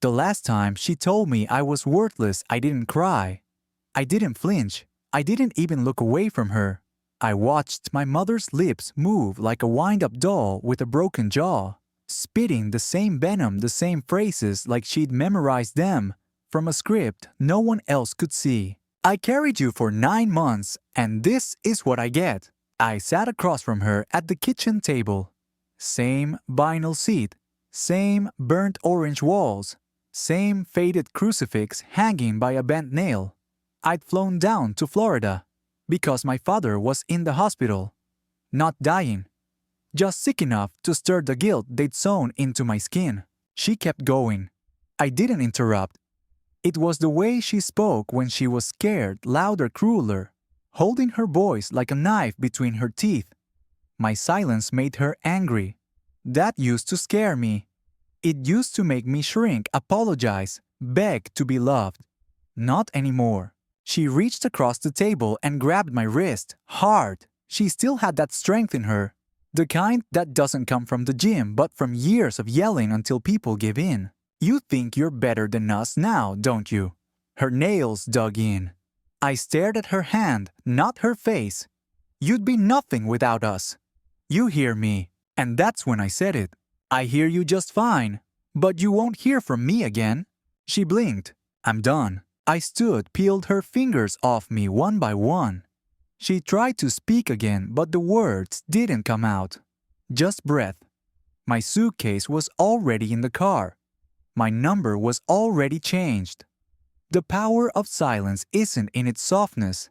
The last time she told me I was worthless, I didn't cry. I didn't flinch. I didn't even look away from her. I watched my mother's lips move like a wind-up doll with a broken jaw, spitting the same venom, the same phrases like she'd memorized them from a script no one else could see. I carried you for 9 months, and this is what I get. I sat across from her at the kitchen table. Same vinyl seat, same burnt orange walls, same faded crucifix hanging by a bent nail. I'd flown down to Florida because my father was in the hospital, not dying, just sick enough to stir the guilt they'd sown into my skin. She kept going. I didn't interrupt. It was the way she spoke when she was scared, louder, crueler, holding her voice like a knife between her teeth. My silence made her angry. That used to scare me. It used to make me shrink, apologize, beg to be loved. Not anymore. She reached across the table and grabbed my wrist, hard. She still had that strength in her. The kind that doesn't come from the gym but from years of yelling until people give in. You think you're better than us now, don't you? Her nails dug in. I stared at her hand, not her face. You'd be nothing without us. You hear me. And that's when I said it. I hear you just fine, but you won't hear from me again. She blinked. I'm done. I stood, peeled her fingers off me one by one. She tried to speak again, but the words didn't come out. Just breath. My suitcase was already in the car. My number was already changed. The power of silence isn't in its softness.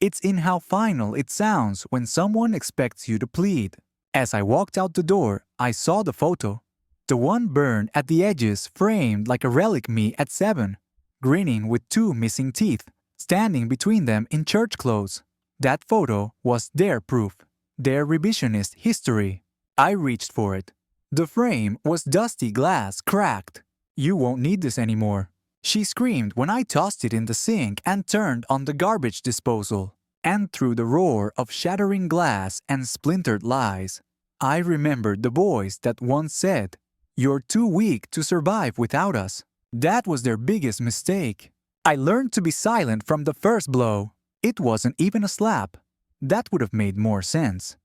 It's in how final it sounds when someone expects you to plead. As I walked out the door, I saw the photo. The one burned at the edges, framed like a relic me at 7, grinning with 2 missing teeth, standing between them in church clothes. That photo was their proof, their revisionist history. I reached for it. The frame was dusty glass, cracked. You won't need this anymore. She screamed when I tossed it in the sink and turned on the garbage disposal. And through the roar of shattering glass and splintered lies, I remembered the voice that once said, "You're too weak to survive without us." That was their biggest mistake. I learned to be silent from the first blow. It wasn't even a slap. That would have made more sense.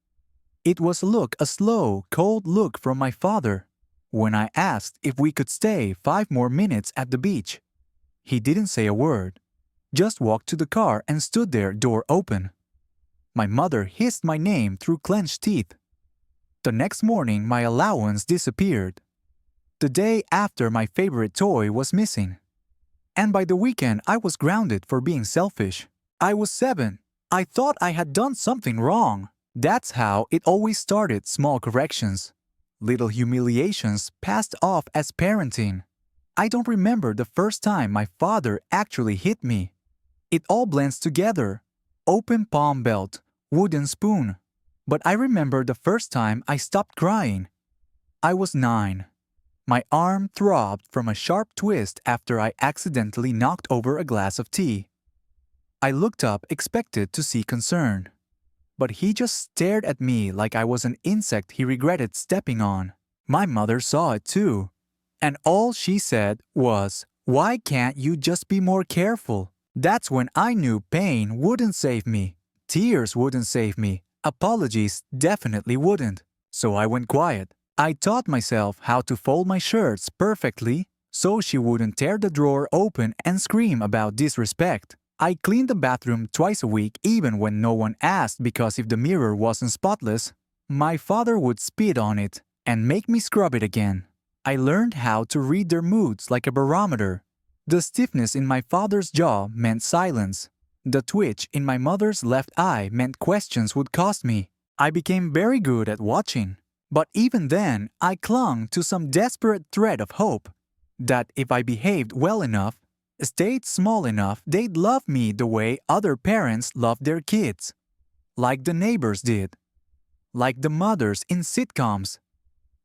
It was a slow, cold look from my father when I asked if we could stay 5 more minutes at the beach. He didn't say a word, just walked to the car and stood there, door open. My mother hissed my name through clenched teeth. The next morning, my allowance disappeared. The day after, my favorite toy was missing. And by the weekend, I was grounded for being selfish. I was 7. I thought I had done something wrong. That's how it always started, small corrections. Little humiliations passed off as parenting. I don't remember the first time my father actually hit me. It all blends together. Open palm belt, wooden spoon. But I remember the first time I stopped crying. I was 9. My arm throbbed from a sharp twist after I accidentally knocked over a glass of tea. I looked up, expected to see concern. But he just stared at me like I was an insect he regretted stepping on. My mother saw it too. And all she said was, "Why can't you just be more careful?" That's when I knew pain wouldn't save me. Tears wouldn't save me. Apologies definitely wouldn't. So I went quiet. I taught myself how to fold my shirts perfectly so she wouldn't tear the drawer open and scream about disrespect. I cleaned the bathroom twice a week even when no one asked, because if the mirror wasn't spotless, my father would spit on it and make me scrub it again. I learned how to read their moods like a barometer. The stiffness in my father's jaw meant silence. The twitch in my mother's left eye meant questions would cost me. I became very good at watching. But even then, I clung to some desperate thread of hope that if I behaved well enough, stayed small enough, they'd love me the way other parents loved their kids. Like the neighbors did. Like the mothers in sitcoms.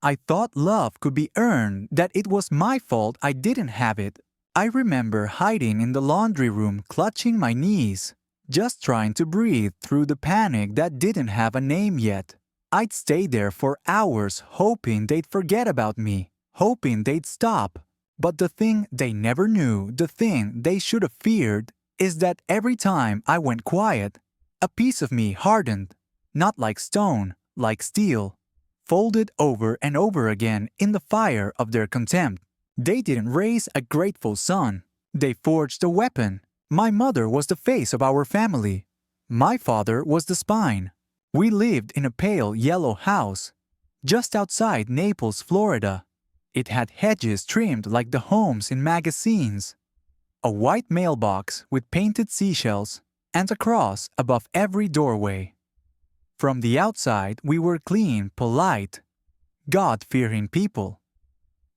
I thought love could be earned, that it was my fault I didn't have it. I remember hiding in the laundry room, clutching my knees, just trying to breathe through the panic that didn't have a name yet. I'd stay there for hours hoping they'd forget about me, hoping they'd stop. But the thing they never knew, the thing they should have feared, is that every time I went quiet, a piece of me hardened, not like stone, like steel, folded over and over again in the fire of their contempt. They didn't raise a grateful son. They forged a weapon. My mother was the face of our family. My father was the spine. We lived in a pale yellow house, just outside Naples, Florida. It had hedges trimmed like the homes in magazines, a white mailbox with painted seashells, and a cross above every doorway. From the outside, we were clean, polite, God-fearing people.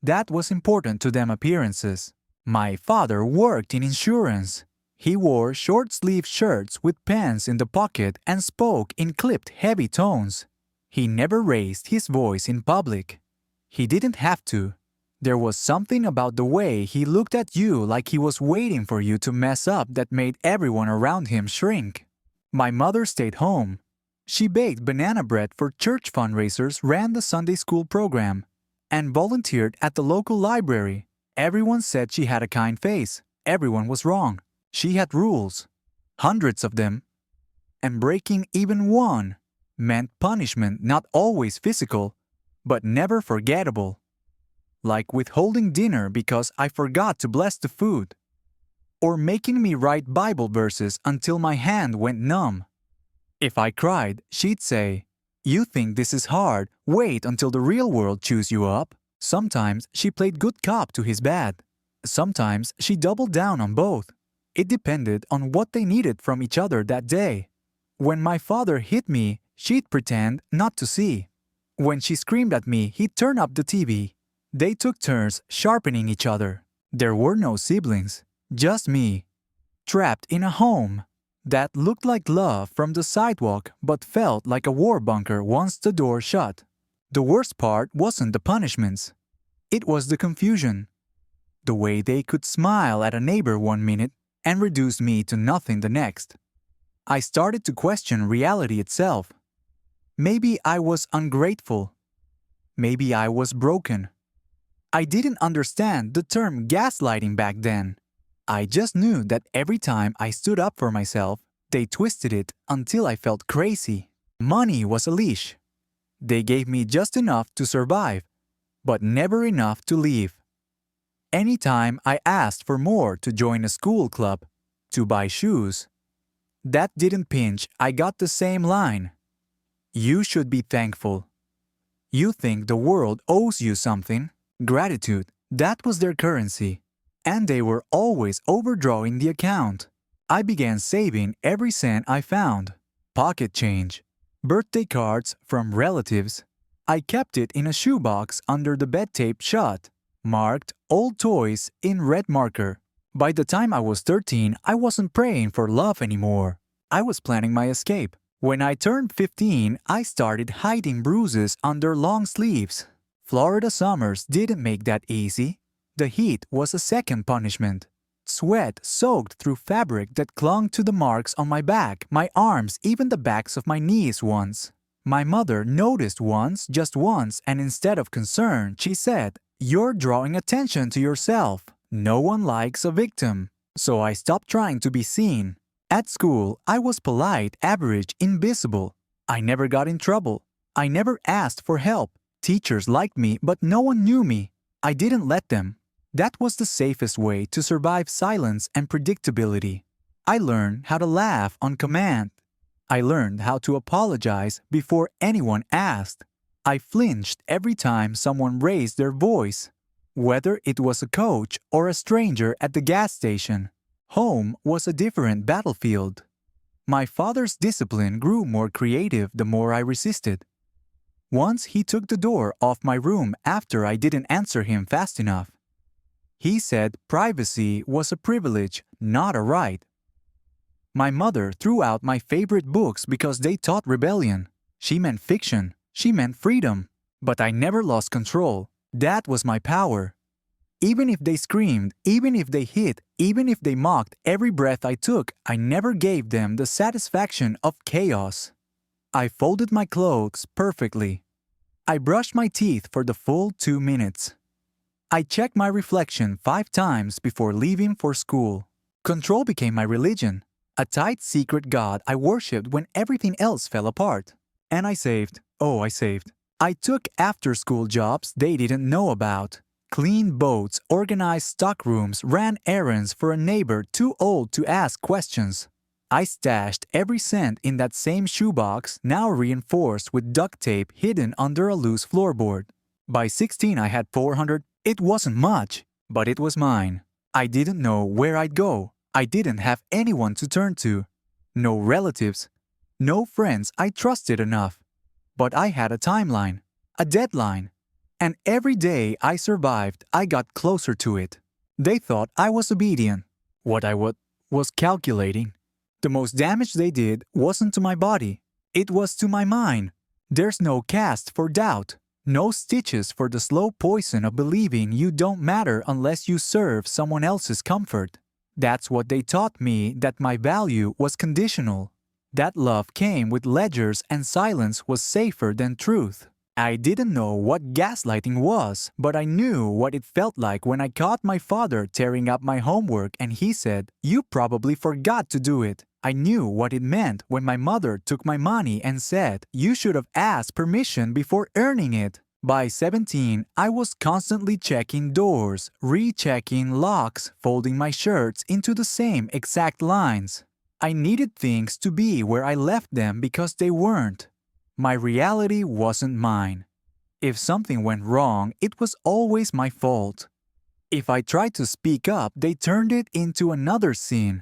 That was important to them appearances. My father worked in insurance. He wore short-sleeved shirts with pens in the pocket and spoke in clipped, heavy tones. He never raised his voice in public. He didn't have to. There was something about the way he looked at you like he was waiting for you to mess up that made everyone around him shrink. My mother stayed home. She baked banana bread for church fundraisers, ran the Sunday school program, and volunteered at the local library. Everyone said she had a kind face. Everyone was wrong. She had rules, hundreds of them, and breaking even one meant punishment, not always physical, but never forgettable. Like withholding dinner because I forgot to bless the food, or making me write Bible verses until my hand went numb. If I cried, she'd say, "You think this is hard, wait until the real world chews you up." Sometimes she played good cop to his bad. Sometimes she doubled down on both. It depended on what they needed from each other that day. When my father hit me, she'd pretend not to see. When she screamed at me, he'd turn up the TV. They took turns sharpening each other. There were no siblings, just me, trapped in a home that looked like love from the sidewalk but felt like a war bunker once the door shut. The worst part wasn't the punishments. It was the confusion. The way they could smile at a neighbor one minute and reduce me to nothing the next. I started to question reality itself. Maybe I was ungrateful. Maybe I was broken. I didn't understand the term gaslighting back then. I just knew that every time I stood up for myself, they twisted it until I felt crazy. Money was a leash. They gave me just enough to survive, but never enough to leave. Anytime I asked for more to join a school club, to buy shoes, that didn't pinch, I got the same line. You should be thankful. You think the world owes you something. Gratitude, that was their currency. And they were always overdrawing the account. I began saving every cent I found. Pocket change, birthday cards from relatives. I kept it in a shoebox under the bed taped shut, marked old toys in red marker. By the time I was 13, I wasn't praying for love anymore. I was planning my escape. When I turned 15, I started hiding bruises under long sleeves. Florida summers didn't make that easy. The heat was a second punishment. Sweat soaked through fabric that clung to the marks on my back, my arms, even the backs of my knees once. My mother noticed once, just once, and instead of concern, she said, "You're drawing attention to yourself. No one likes a victim." So I stopped trying to be seen. At school, I was polite, average, invisible. I never got in trouble. I never asked for help. Teachers liked me, but no one knew me. I didn't let them. That was the safest way to survive silence and predictability. I learned how to laugh on command. I learned how to apologize before anyone asked. I flinched every time someone raised their voice, whether it was a coach or a stranger at the gas station. Home was a different battlefield. My father's discipline grew more creative the more I resisted. Once he took the door off my room after I didn't answer him fast enough. He said privacy was a privilege, not a right. My mother threw out my favorite books because they taught rebellion. She meant fiction. She meant freedom. But I never lost control. That was my power. Even if they screamed, even if they hit, even if they mocked every breath I took, I never gave them the satisfaction of chaos. I folded my clothes perfectly. I brushed my teeth for the full 2 minutes. I checked my reflection 5 times before leaving for school. Control became my religion, a tight secret god I worshipped when everything else fell apart. And I saved. Oh, I saved. I took after-school jobs they didn't know about. Cleaned boats, organized stockrooms, ran errands for a neighbor too old to ask questions. I stashed every cent in that same shoebox, now reinforced with duct tape hidden under a loose floorboard. By 16 I had 400. It wasn't much, but it was mine. I didn't know where I'd go. I didn't have anyone to turn to. No relatives. No friends I trusted enough. But I had a timeline, a deadline. And every day I survived, I got closer to it. They thought I was obedient. What I was calculating. The most damage they did wasn't to my body. It was to my mind. There's no cast for doubt. No stitches for the slow poison of believing you don't matter unless you serve someone else's comfort. That's what they taught me, that my value was conditional. That love came with ledgers and silence was safer than truth. I didn't know what gaslighting was, but I knew what it felt like when I caught my father tearing up my homework and he said, "You probably forgot to do it." I knew what it meant when my mother took my money and said, "You should have asked permission before earning it." By 17, I was constantly checking doors, rechecking locks, folding my shirts into the same exact lines. I needed things to be where I left them because they weren't. My reality wasn't mine. If something went wrong, it was always my fault. If I tried to speak up, they turned it into another sin.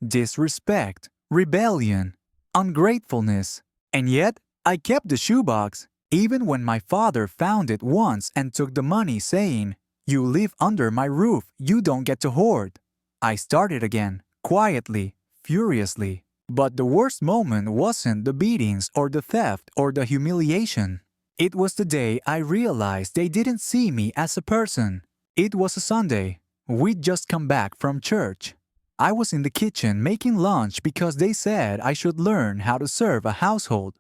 Disrespect, rebellion, ungratefulness. And yet, I kept the shoebox, even when my father found it once and took the money saying, "You live under my roof, you don't get to hoard." I started again, quietly, furiously. But the worst moment wasn't the beatings or the theft or the humiliation. It was the day I realized they didn't see me as a person. It was a Sunday. We'd just come back from church. I was in the kitchen making lunch because they said I should learn how to serve a household.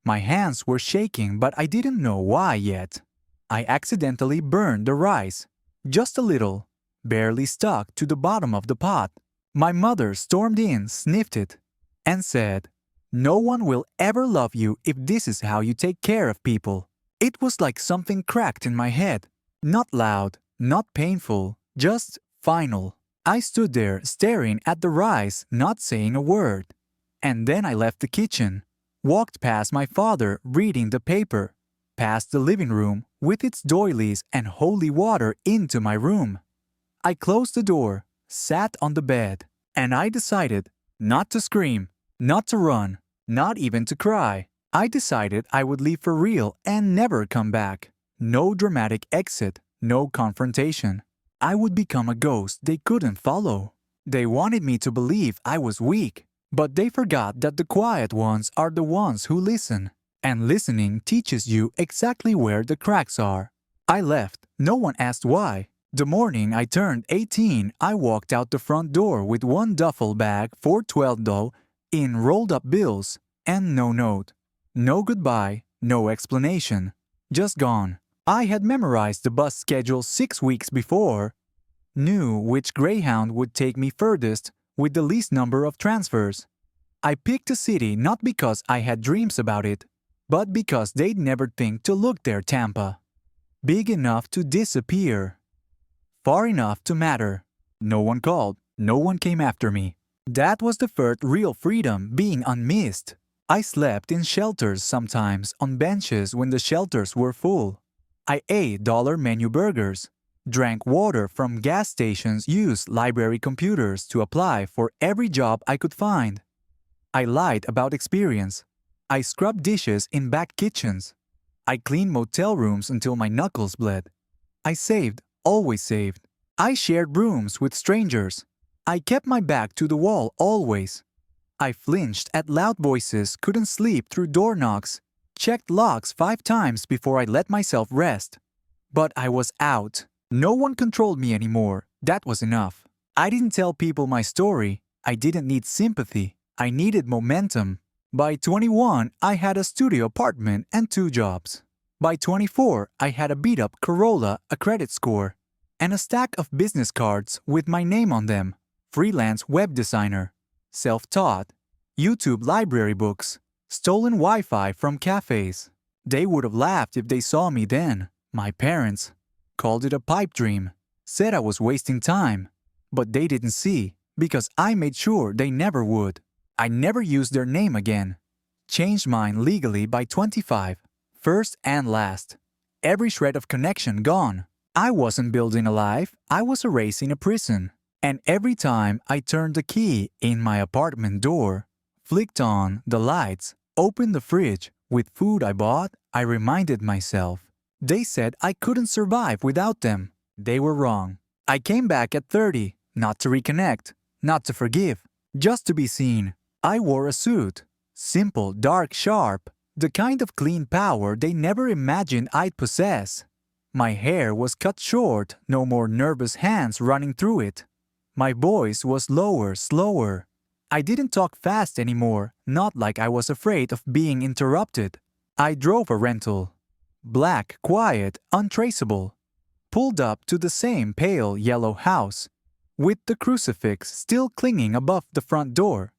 My hands were shaking, but I didn't know why yet. I accidentally burned the rice. Just a little. Barely stuck to the bottom of the pot. My mother stormed in, sniffed it, and said, "No one will ever love you if this is how you take care of people." It was like something cracked in my head. Not loud, not painful, just final. I stood there staring at the rice, not saying a word. And then I left the kitchen, walked past my father reading the paper, past the living room with its doilies and holy water into my room. I closed the door, sat on the bed, and I decided not to scream, not to run, not even to cry. I decided I would leave for real and never come back. No dramatic exit, no confrontation. I would become a ghost they couldn't follow. They wanted me to believe I was weak, but they forgot that the quiet ones are the ones who listen. And listening teaches you exactly where the cracks are. I left. No one asked why. The morning I turned 18, I walked out the front door with one duffel bag for $12 in rolled-up bills and no note. No goodbye, no explanation. Just gone. I had memorized the bus schedule 6 weeks before, knew which Greyhound would take me furthest with the least number of transfers. I picked a city not because I had dreams about it, but because they'd never think to look there. Tampa. Big enough to disappear. Far enough to matter. No one called, no one came after me. That was the first real freedom, being unmissed. I slept in shelters sometimes, on benches when the shelters were full. I ate dollar menu burgers, drank water from gas stations, used library computers to apply for every job I could find. I lied about experience. I scrubbed dishes in back kitchens. I cleaned motel rooms until my knuckles bled. I saved, always saved. I shared rooms with strangers. I kept my back to the wall always. I flinched at loud voices, couldn't sleep through door knocks, checked locks 5 times before I let myself rest. But I was out. No one controlled me anymore. That was enough. I didn't tell people my story. I didn't need sympathy. I needed momentum. By 21, I had a studio apartment and 2 jobs. By 24, I had a beat-up Corolla, a credit score. and a stack of business cards with my name on them. Freelance web designer. Self-taught. YouTube library books. Stolen Wi-Fi from cafes. They would have laughed if they saw me then. My parents called it a pipe dream. Said I was wasting time. But they didn't see, because I made sure they never would. I never used their name again. Changed mine legally by 25. First and last. Every shred of connection gone. I wasn't building a life, I was erasing a prison. And every time I turned the key in my apartment door, flicked on the lights, opened the fridge with food I bought, I reminded myself. They said I couldn't survive without them. They were wrong. I came back at 30, not to reconnect, not to forgive, just to be seen. I wore a suit. Simple, dark, sharp. The kind of clean power they never imagined I'd possess. My hair was cut short, no more nervous hands running through it. My voice was lower, slower. I didn't talk fast anymore, not like I was afraid of being interrupted. I drove a rental. Black, quiet, untraceable. Pulled up to the same pale yellow house, with the crucifix still clinging above the front door.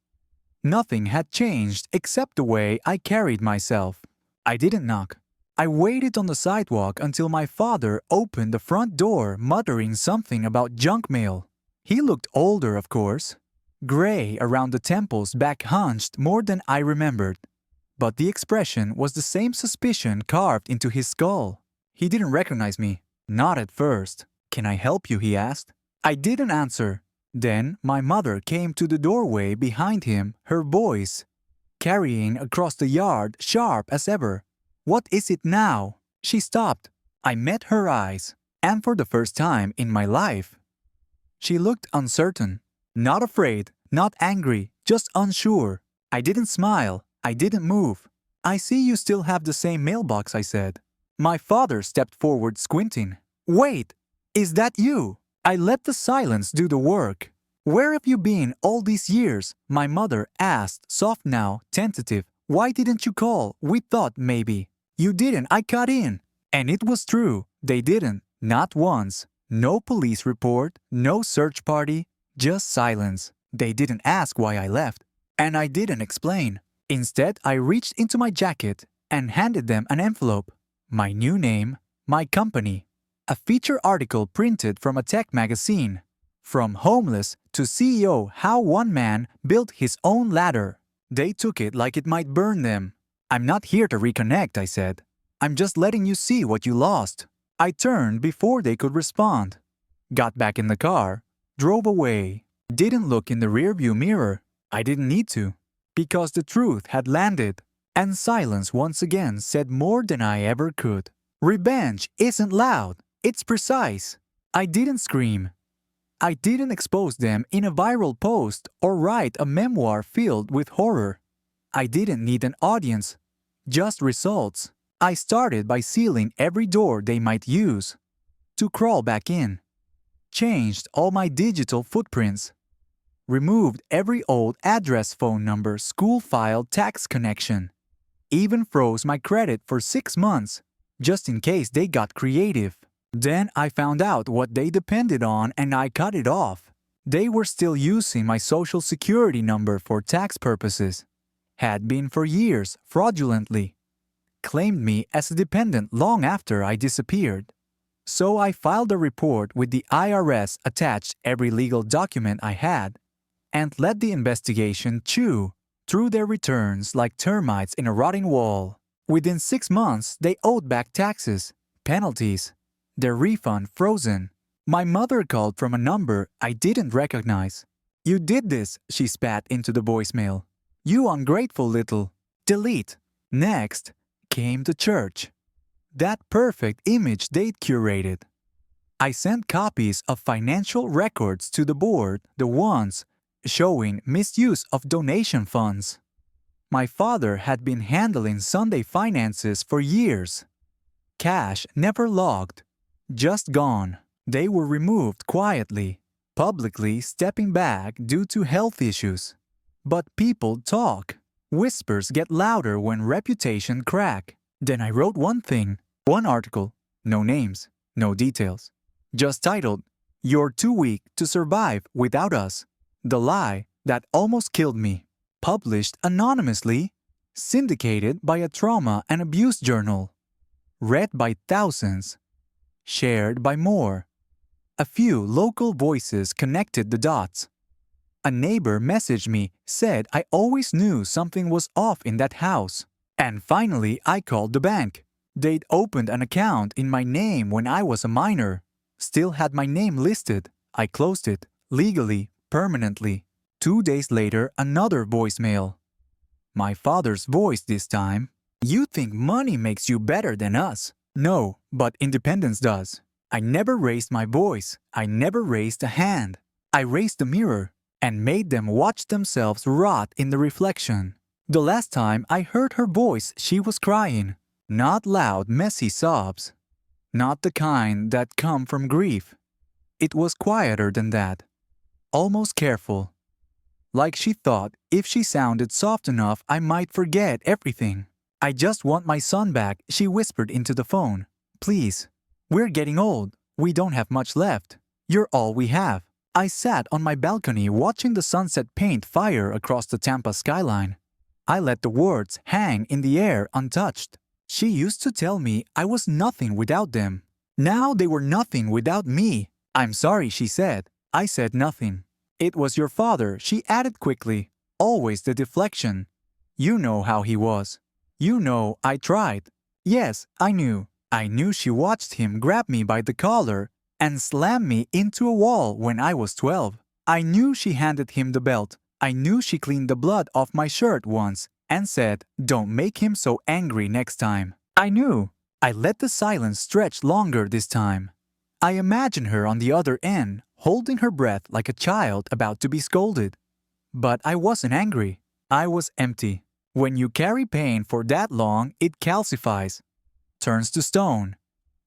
Nothing had changed except the way I carried myself. I didn't knock. I waited on the sidewalk until my father opened the front door, muttering something about junk mail. He looked older, of course. Gray around the temples, back hunched more than I remembered. But the expression was the same suspicion carved into his skull. He didn't recognize me. Not at first. "Can I help you?" he asked. I didn't answer. Then my mother came to the doorway behind him, her voice carrying across the yard, sharp as ever. "What is it now?" She stopped. I met her eyes, and for the first time in my life, she looked uncertain. Not afraid, not angry, just unsure. I didn't smile. I didn't move. "I see you still have the same mailbox," I said. My father stepped forward, squinting. "Wait! Is that you?" I let the silence do the work. "Where have you been all these years?" my mother asked, soft now, tentative. "Why didn't you call? We thought maybe." "You didn't, I cut in." And it was true. They didn't. Not once. No police report, no search party, just silence. They didn't ask why I left. And I didn't explain. Instead, I reached into my jacket and handed them an envelope. My new name, my company. A feature article printed from a tech magazine. From homeless to CEO, how one man built his own ladder. They took it like it might burn them. "I'm not here to reconnect," I said. "I'm just letting you see what you lost." I turned before they could respond. Got back in the car, drove away. Didn't look in the rearview mirror. I didn't need to. Because the truth had landed. And silence once again said more than I ever could. Revenge isn't loud. It's precise. I didn't scream. I didn't expose them in a viral post or write a memoir filled with horror. I didn't need an audience, just results. I started by sealing every door they might use to crawl back in. Changed all my digital footprints. Removed every old address, phone number, school file, tax connection. Even froze my credit for 6 months, just in case they got creative. Then I found out what they depended on and I cut it off. They were still using my social security number for tax purposes. Had been for years, fraudulently. Claimed me as a dependent long after I disappeared. So I filed a report with the IRS, attached every legal document I had, and let the investigation chew through their returns like termites in a rotting wall. Within 6 months, they owed back taxes, penalties, their refund frozen. My mother called from a number I didn't recognize. "You did this," she spat into the voicemail. "You ungrateful little." Delete. Next came the church. That perfect image they'd curated. I sent copies of financial records to the board, the ones showing misuse of donation funds. My father had been handling Sunday finances for years. Cash never logged. Just gone. They were removed quietly, publicly stepping back due to health issues. But people talk. Whispers get louder when reputation crack. Then I wrote one thing, one article, no names, no details. just titled, "You're too weak to survive without us." The lie that almost killed me. Published anonymously, syndicated by a trauma and abuse journal. Read by thousands. Shared by more. A few local voices connected the dots. A neighbor messaged me, said I always knew something was off in that house. And finally, I called the bank. They'd opened an account in my name when I was a minor. Still had my name listed. I closed it, legally, permanently. 2 days later, another voicemail. My father's voice this time. "You think money makes you better than us? No, but independence does. I never raised my voice. I never raised a hand. I raised the mirror and made them watch themselves rot in the reflection." The last time I heard her voice, she was crying. Not loud, messy sobs. Not the kind that come from grief. It was quieter than that. Almost careful. Like she thought if she sounded soft enough, I might forget everything. "I just want my son back," she whispered into the phone. "Please. We're getting old. We don't have much left. You're all we have." I sat on my balcony watching the sunset paint fire across the Tampa skyline. I let the words hang in the air untouched. She used to tell me I was nothing without them. Now they were nothing without me. "I'm sorry," she said. I said nothing. "It was your father," she added quickly. Always the deflection. "You know how he was. You know I tried." Yes, I knew. I knew she watched him grab me by the collar and slam me into a wall when I was 12. I knew she handed him the belt. I knew she cleaned the blood off my shirt once and said, "Don't make him so angry next time." I knew. I let the silence stretch longer this time. I imagined her on the other end, holding her breath like a child about to be scolded. But I wasn't angry. I was empty. When you carry pain for that long, it calcifies, turns to stone.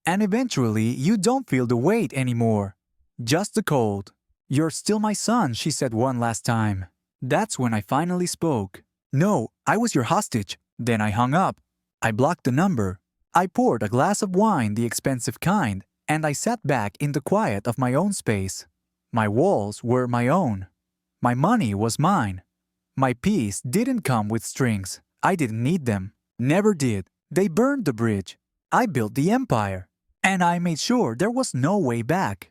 And eventually, you don't feel the weight anymore. Just the cold. "You're still my son," she said one last time. That's when I finally spoke. "No, I was your hostage." Then I hung up. I blocked the number. I poured a glass of wine, the expensive kind, and I sat back in the quiet of my own space. My walls were my own. My money was mine. My peace didn't come with strings. I didn't need them. Never did. They burned the bridge. I built the empire. And I made sure there was no way back.